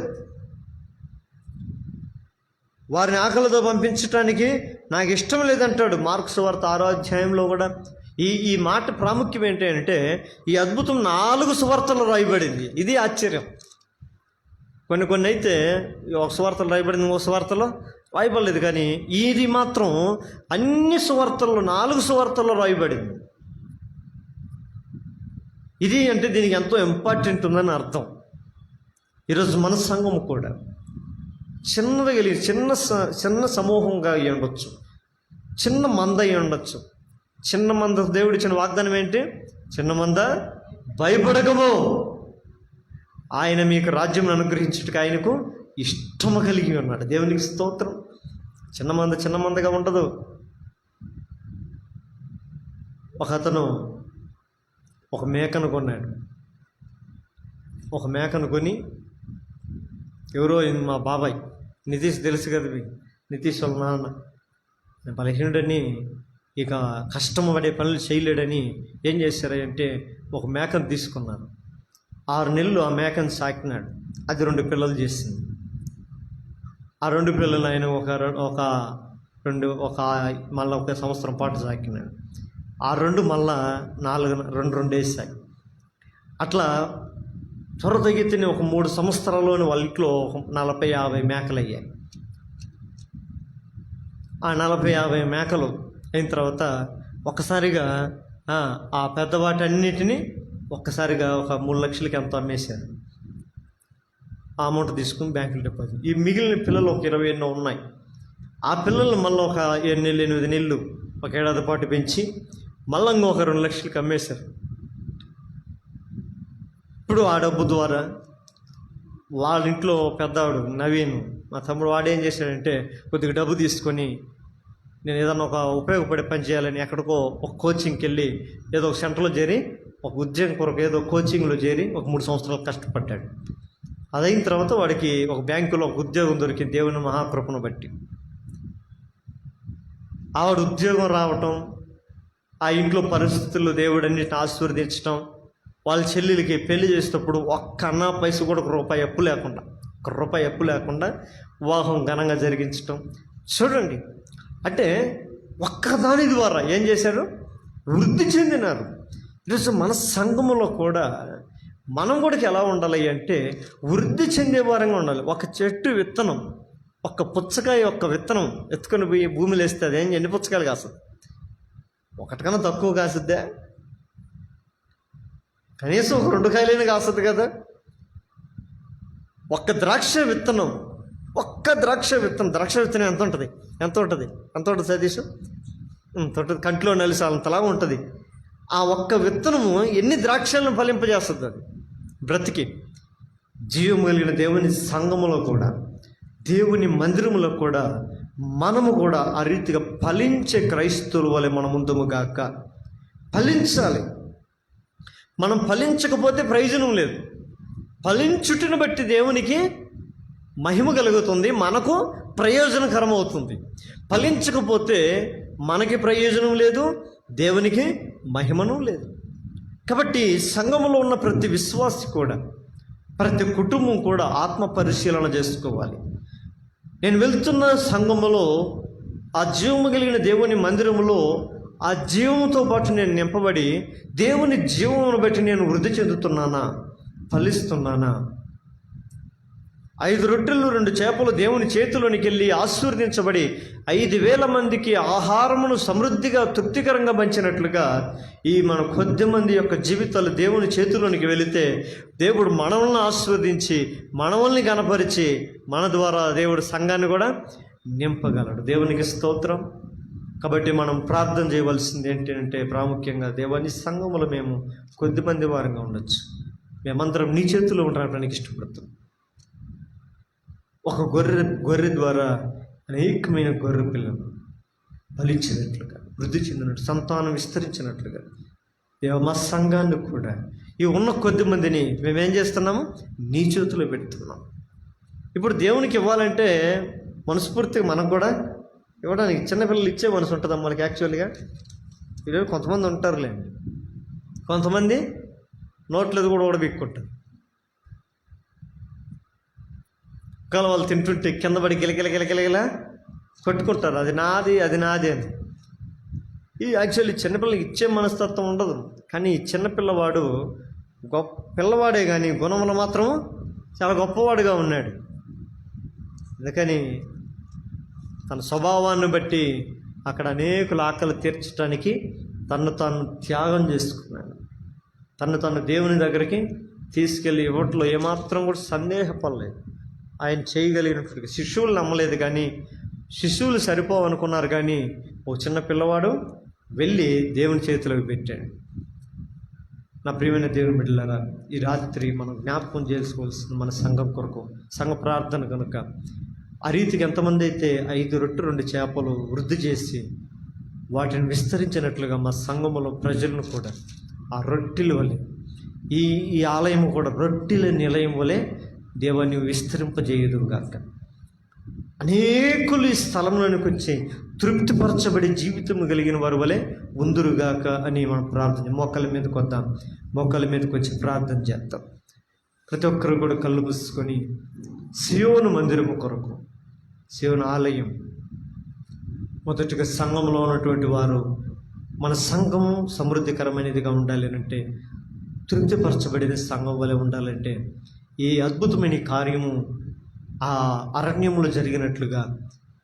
వారిని ఆకలితో పంపించటానికి నాకు ఇష్టం లేదంటాడు. మార్కు సువార్త 6వ అధ్యాయంలో కూడా ఈ మాట ప్రాముఖ్యం ఏంటంటే, ఈ అద్భుతం 4 సువార్తల్లో రాయబడింది. ఇది ఆశ్చర్యం. కొన్ని అయితే ఒక సువార్తలు రాయబడింది, ఒక సువార్తలో రాయబడలేదు. కానీ ఇది మాత్రం అన్ని సువార్తల్లో 4 సువార్తల్లో రాయబడింది. ఇది అంటే దీనికి ఎంతో ఇంపార్టెంట్ ఉందని అర్థం. ఈరోజు మన సంఘం కూడా చిన్నది కలిగి చిన్న సమూహంగా అయి ఉండొచ్చు, చిన్న మంద అయి ఉండొచ్చు. చిన్న మంద దేవుడు ఇచ్చిన వాగ్దానం ఏంటి, చిన్న మంద భయపడకము, ఆయన మీకు రాజ్యం అనుగ్రహించుటకు ఆయనకు ఇష్టము కలిగి ఉన్నాడు. దేవునికి స్తోత్రం. చిన్న మందగా ఉండదు. ఒక అతను ఒక మేకను కొన్నాడు. ఒక మేకను కొని, ఎవరో మా బాబాయ్ నితీష్ తెలుసు కదా, నితీష్ వాళ్ళ నాన్న బలహీనుడని, ఇక కష్టపడే పనులు చేయలేడని ఏం చేశారంటే ఒక మేకను తీసుకున్నారు. 6 నెలలు ఆ మేకను సాకినాడు. అది 2 పిల్లలు చేసింది. ఆ 2 పిల్లలు ఆయన మళ్ళీ ఒక సంవత్సరం పాటు సాకినాడు. ఆ 2 మళ్ళా 2 వేసాయి. అట్లా త్వరతగితిని ఒక 3 సంవత్సరాల్లోని వాళ్ళ ఇంట్లో 40-50 మేకలు అయ్యాయి. ఆ 40-50 మేకలు అయిన తర్వాత ఒక్కసారిగా ఆ పెద్దవాటన్నిటినీ ఒక్కసారిగా ఒక 3 లక్షలకి ఎంతో అమ్మేశారు. ఆ అమౌంట్ తీసుకుని బ్యాంకులో డిపాజిట్. ఈ మిగిలిన పిల్లలు ఒక 20 ఎన్నో ఉన్నాయి. ఆ పిల్లలు మళ్ళీ ఒక 7 నెలలు 8 నెలలు ఒక ఏడాది పాటు పెంచి మళ్ళీ ఇంకొక 2 లక్షలకి అమ్మేశారు. ఇప్పుడు ఆ డబ్బు ద్వారా వాళ్ళ ఇంట్లో పెద్దవాడు నవీన్, మా తమ్ముడు, వాడేం చేశాడంటే కొద్దిగా డబ్బు తీసుకొని, నేను ఏదన్నా ఒక ఉపయోగపడే పని చేయాలని ఎక్కడికో ఒక కోచింగ్కి వెళ్ళి ఏదో ఒక సెంటర్లో చేరి ఒక ఉద్యోగం కొరకు ఏదో కోచింగ్లో చేరి ఒక 3 సంవత్సరాలు కష్టపడ్డాడు. అదైన తర్వాత వాడికి ఒక బ్యాంకులో ఒక ఉద్యోగం దొరికింది, దేవుని మహాకృపను బట్టి. ఆవిడ ఉద్యోగం రావటం, ఆ ఇంట్లో పరిస్థితుల్లో దేవుడు అన్నిటిని ఆశీర్వదించడం, వాళ్ళ చెల్లెలకి పెళ్లి చేసేటప్పుడు ఒక్క అన్నా పైస కూడా ఒక రూపాయి అప్పు లేకుండా వివాహం ఘనంగా జరిగించటం. చూడండి, అంటే ఒక్కదాని ద్వారా ఏం చేశారు, వృద్ధి చెందినారు. ఈరోజు మన సంఘములో కూడా మనం కూడా ఎలా ఉండాలి అంటే వృద్ధి చెందే వారంగా ఉండాలి. ఒక చెట్టు విత్తనం, ఒక పుచ్చకాయ విత్తనం ఎత్తుకొని పోయి భూమిలో వేస్తే అది ఎన్ని పుచ్చకాయలు కాస్తుంది? ఒకటికన్నా తక్కువ కాసిద్దా? కనీసం ఒక 2 కాయలైనా కాస్తుంది కదా. ఒక్క ద్రాక్ష విత్తనం ఎంత ఉంటుంది సతీష్? కంట్లో నలిసాలంతలాగా ఉంటుంది. ఆ ఒక్క విత్తనము ఎన్ని ద్రాక్షలను ఫలింపజేస్తుంది. అది బ్రతికి జీవం కలిగిన దేవుని సంఘములో కూడా, దేవుని మందిరములో కూడా మనము కూడా ఆ రీతిగా ఫలించే క్రైస్తవుల వలె మనం ముందుగాక ఫలించాలి. మనం ఫలించకపోతే ప్రయోజనం లేదు. ఫలించుటను బట్టి దేవునికి మహిమ కలుగుతుంది, మనకు ప్రయోజనకరం అవుతుంది. ఫలించకపోతే మనకి ప్రయోజనం లేదు, దేవునికి మహిమను లేదు. కాబట్టి సంఘములో ఉన్న ప్రతి విశ్వాసి కూడా, ప్రతి కుటుంబం కూడా ఆత్మ పరిశీలన చేసుకోవాలి. నేను వెళ్తున్న సంఘములో, ఆ జీవము కలిగిన దేవుని మందిరములో ఆ జీవముతో పాటు నేను నింపబడి దేవుని జీవమును బట్టి నేను వృద్ధి చెందుతున్నానా? ఫలిస్తున్నానా? 5 రొట్టెలు 2 చేపలు దేవుని చేతిలోనికి వెళ్ళి ఆశీర్వదించబడి 5,000 మందికి ఆహారమును సమృద్ధిగా తృప్తికరంగా పంచినట్లుగా ఈ మన కొద్ది మంది యొక్క జీవితాలు దేవుని చేతిలోనికి వెళితే దేవుడు మనల్ని ఆశీర్వదించి మనల్ని గణపరిచి మన ద్వారా దేవుడు సంఘాన్ని కూడా నింపగలడు. దేవునికి స్తోత్రం. కాబట్టి మనం ప్రార్థన చేయవలసింది ఏంటంటే, ప్రాముఖ్యంగా దేవాన్ని సంఘములో మేము కొద్దిమంది వారంగా ఉండొచ్చు. మేమందరం నీ చేతిలో ఉండడానికి ఇష్టపడతాం. ఒక గొర్రె ద్వారా అనేకమైన గొర్రె పిల్లలు ఫలించినట్లుగా, వృద్ధి చెందినట్లు, సంతానం విస్తరించినట్లుగా దేవ మా సంఘాన్ని కూడా ఈ ఉన్న కొద్ది మందిని మేమేం చేస్తున్నాము? నీ చేతిలో పెడుతున్నాం. ఇప్పుడు దేవునికి ఇవ్వాలంటే మనస్ఫూర్తిగా మనకు కూడా ఇవ్వడానికి చిన్నపిల్లలు ఇచ్చే మనసు ఉంటుందా మనకి? యాక్చువల్గా ఈరోజు కొంతమంది ఉంటారులేండి, కొంతమంది నోట్లేదు కూడా ఊడబిక్కుంటారు. ఒకవేళ వాళ్ళు తింటుంటే కింద పడి గిలగిల కొట్టుకుంటారు, అది నాది అని. ఈ యాక్చువల్లీ చిన్నపిల్లలకి ఇచ్చే మనస్తత్వం ఉండదు. కానీ ఈ చిన్నపిల్లవాడు పిల్లవాడే కానీ గుణములు మాత్రం చాలా గొప్పవాడుగా ఉన్నాడు. అందుకని తన స్వభావాన్ని బట్టి అక్కడ అనేకుల ఆకలి తీర్చడానికి తను త్యాగం చేసుకున్నాడు. తను దేవుని దగ్గరికి తీసుకెళ్ళి ఇవ్వట్లో ఏమాత్రం కూడా సందేహపడలేదు. ఆయన చేయగలిగినట్లుగా శిశువులు నమ్మలేదు, కానీ శిశువులు సరిపోవనుకున్నారు. కానీ ఓ చిన్న పిల్లవాడు వెళ్ళి దేవుని చేతిలోకి పెట్టాడు. నా ప్రియమైన దేవుని బిడ్డలారా, ఈ రాత్రి మనం జ్ఞాపకం చేసుకోవాల్సింది మన సంఘం కొరకు, సంఘ ప్రార్థన కనుక. ఆ రీతికి ఎంతమంది అయితే 5 రొట్టెలు 2 చేపలు వృద్ధి చేసి వాటిని విస్తరించినట్లుగా మా సంఘములో ప్రజలను కూడా ఆ రొట్టెల వలె, ఈ ఆలయం కూడా రొట్టెల నిలయం వలె దేవాన్ని విస్తరింపజేయుదుగాక. అనేకులు ఈ స్థలంలోనికి వచ్చి తృప్తిపరచబడి జీవితం కలిగిన వారి వలె ఉందురుగాక అని మనం ప్రార్థన, మోకాళ్ళ మీదకి వద్దాం. మోకాళ్ళ మీదకి వచ్చి ప్రార్థన చేద్దాం. ప్రతి ఒక్కరు కూడా కళ్ళు మూసుకొని సియోను మందిరము కొరకు, సియోను ఆలయం, మొదటిగా సంఘంలో ఉన్నటువంటి వారు మన సంఘము సమృద్ధికరమైనదిగా ఉండాలి అంటే, తృప్తిపరచబడిన సంఘం వలె ఉండాలంటే, ఈ అద్భుతమైన కార్యము ఆ అరణ్యములో జరిగినట్లుగా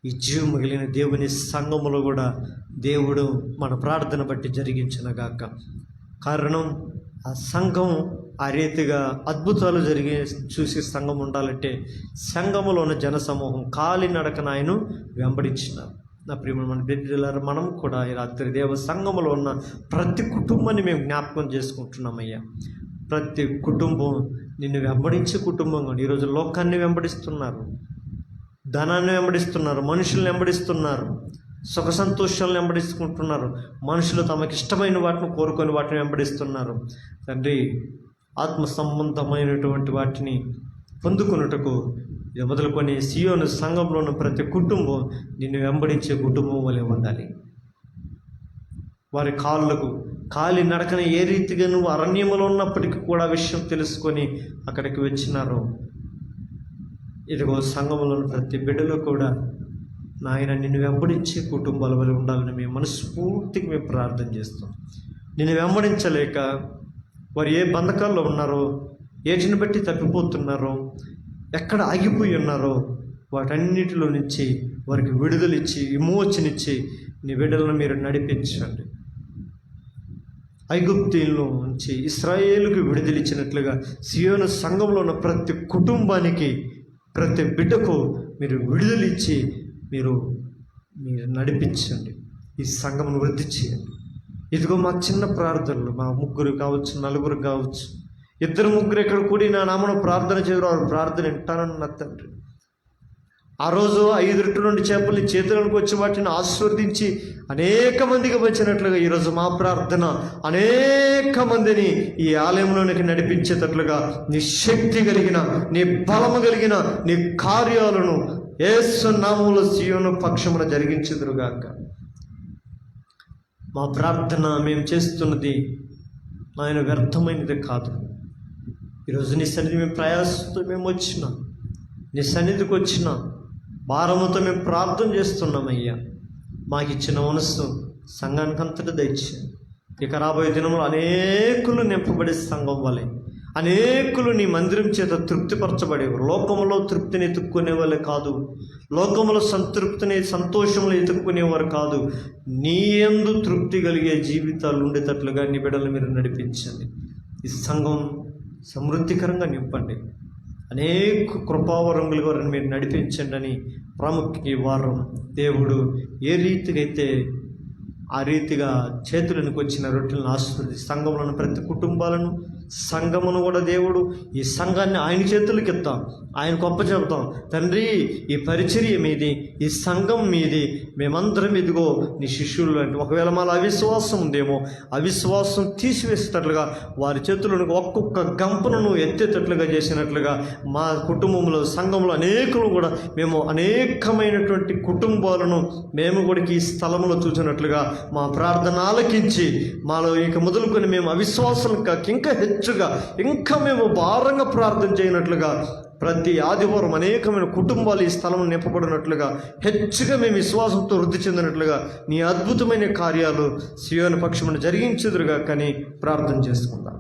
ఈ జీవం మిగిలిన దేవుని సంఘములో కూడా దేవుడు మన ప్రార్థన బట్టి జరిగించినగాక. కారణం ఆ సంఘం ఆ రీతిగా అద్భుతాలు చూసి సంఘం ఉండాలంటే సంఘములో ఉన్న జనసమూహం కాలినడకన ఆయన వెంబడించినారు. నా ప్రియమైన మన బిడ్డలారా, మనం కూడా ఈ రాత్రి దేవ సంఘములో ఉన్న ప్రతి కుటుంబాన్ని మేము జ్ఞాపకం చేసుకుంటున్నామయ్యా. ప్రతి కుటుంబం నిన్ను వెంబడించే కుటుంబంగా ఈరోజు లోకాన్ని వెంబడిస్తున్నారు, ధనాన్ని వెంబడిస్తున్నారు, మనుషుల్ని వెంబడిస్తున్నారు, సుఖ సంతోషాలను వెంబడించుకుంటున్నారు. మనుషులు తమకు ఇష్టమైన వాటిని కోరుకొని వాటిని వెంబడిస్తున్నారు. తండ్రి, ఆత్మ సంబంధమైనటువంటి వాటిని పొందుకున్నట్టుకు ఇది మొదలుకొని సియోను సంఘంలో ఉన్న ప్రతి కుటుంబం నిన్ను వెంబడించే కుటుంబం వలె ఉండాలి. వారి కాలి నడకన ఏ రీతిగా నువ్వు అరణ్యములో ఉన్నప్పటికీ కూడా విషయం తెలుసుకొని అక్కడికి వచ్చినారో, ఇదిగో సంఘములో ప్రతి బిడ్డలో కూడా నాయన నిన్ను వెంబడించే కుటుంబాల వల్ల ఉండాలని మేము మనస్ఫూర్తిగా మేము ప్రార్థన చేస్తాం. నిన్ను వెంబడించలేక వారు ఏ బంధకాల్లో ఉన్నారో, ఏటిని బట్టి తప్పిపోతున్నారో, ఎక్కడ ఆగిపోయి ఉన్నారో వాటన్నిటిలో నుంచి వారికి విడుదలిచ్చి విమోచనిచ్చి నీ బిడ్డలను మీరు నడిపించండి. ఐగుప్తీయుల నుంచి ఇశ్రాయేలుకు విడుదలిచ్చినట్లుగా సియోను సంఘంలో ఉన్న ప్రతి కుటుంబానికి, ప్రతి బిడ్డకు మీరు విడుదలిచ్చి మీరు నడిపించండి. ఈ సంఘమును వృద్ధి చేయండి. ఇదిగో మా చిన్న ప్రార్థనలు, మా 3 కావచ్చు, 4 కావచ్చు, 2, 3 ఎక్కడ కూడి నా నామను ప్రార్థన చేయరు, వారు ప్రార్థన వింటానన్న తండ్రి. ఆ రోజు 5 రొట్టెలు 2 చేపల్ని చేతులకు వచ్చి వాటిని ఆశీర్వదించి అనేక మందికి వచ్చినట్లుగా ఈరోజు మా ప్రార్థన అనేక మందిని ఈ ఆలయంలోనికి నడిపించేటట్లుగా నీ శక్తి కలిగిన, నీ బలము కలిగిన నీ కార్యాలను యేసు నామములో సియోను పక్షమున జరిగించుదురుగాక. మా ప్రార్థన మేము చేస్తున్నది ఆయన వ్యర్థమైనది కాదు. ఈరోజు నీ సన్నిధి మేము ప్రయాసంతో మేము వచ్చినాం, నీ సన్నిధికి వచ్చినాం, భారముతో మేము ప్రార్థన చేస్తున్నామయ్యా. మాకు ఇచ్చిన మనస్సు సంఘానికి అంతటా దయచేయండి. ఇక రాబోయే దినంలో అనేకులు నింపబడే సంఘం వలె, అనేకులు నీ మందిరం చేత తృప్తిపరచబడేవారు. లోకములో తృప్తిని ఎత్తుక్కునే వాళ్ళే కాదు, లోకములో సంతృప్తిని సంతోషంలో ఎత్తుక్కునేవారు కాదు. నీ యందు తృప్తి కలిగే జీవితాలు ఉండేటట్లుగా నీ బిడ్డలు మీరు నడిపించండి. ఈ సంఘం సమృద్ధికరంగా నింపండి. అనేక కృపావరములు వారిని మీరు నడిపించండి అని ప్రాముఖ్య వారం దేవుడు ఏ రీతిగా అయితే ఆ రీతిగా చేతులకు వచ్చిన రొట్టెలను ఆశీర్వదించి సంఘంలోని ప్రతి కుటుంబాలను, సంఘమును కూడా దేవుడు ఈ సంఘాన్ని ఆయన చేతులకి ఇద్దాం, ఆయన గొప్ప చెబుతాం. తండ్రి, ఈ పరిచర్య మీది, ఈ సంఘం మీది, మేమందరం ఇదిగో నీ శిష్యులు అంటే. ఒకవేళ మాలో అవిశ్వాసం ఉందేమో, అవిశ్వాసం తీసివేసేటట్లుగా వారి చేతులను ఒక్కొక్క గంపను ఎత్తేటట్లుగా చేసినట్లుగా మా కుటుంబంలో, సంఘంలో అనేకులు కూడా మేము అనేకమైనటువంటి కుటుంబాలను మేము కూడా ఈ స్థలంలో చూసినట్లుగా మా ప్రార్థన ఆలకించి మాలో ఇక మొదలుకొని మేము అవిశ్వాసాలకు ఇంకా హెచ్చుగా ఇంకా మేము భారంగా ప్రార్థన చేయనట్లుగా ప్రతి ఆదివారం అనేకమైన కుటుంబాలు ఈ స్థలం నింపబడినట్లుగా హెచ్చుగా మేము విశ్వాసంతో వృద్ధి చెందినట్లుగా నీ అద్భుతమైన కార్యాలు సియోను పక్షమును జరిగించుదురుగా కానీ ప్రార్థన చేసుకుందాం.